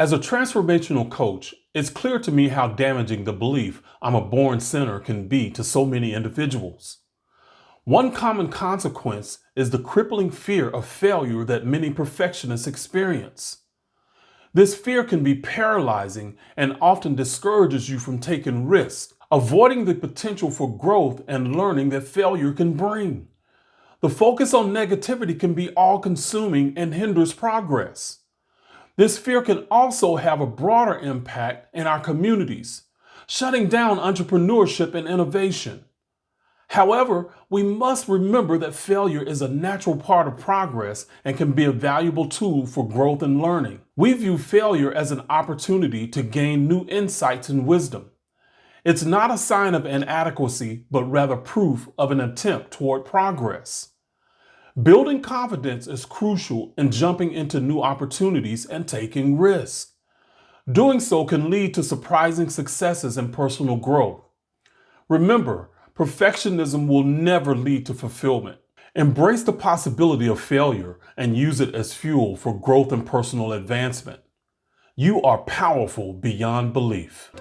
As a transformational coach, it's clear to me how damaging the belief I'm a born sinner can be to so many individuals. One common consequence is the crippling fear of failure that many perfectionists experience. This fear can be paralyzing and often discourages you from taking risks, avoiding the potential for growth and learning that failure can bring. The focus on negativity can be all-consuming and hinders progress. This fear can also have a broader impact in our communities, shutting down entrepreneurship and innovation. However, we must remember that failure is a natural part of progress and can be a valuable tool for growth and learning. We view failure as an opportunity to gain new insights and wisdom. It's not a sign of inadequacy, but rather proof of an attempt toward progress. Building confidence is crucial in jumping into new opportunities and taking risks. Doing so can lead to surprising successes and personal growth. Remember, perfectionism will never lead to fulfillment. Embrace the possibility of failure and use it as fuel for growth and personal advancement. You are powerful beyond belief.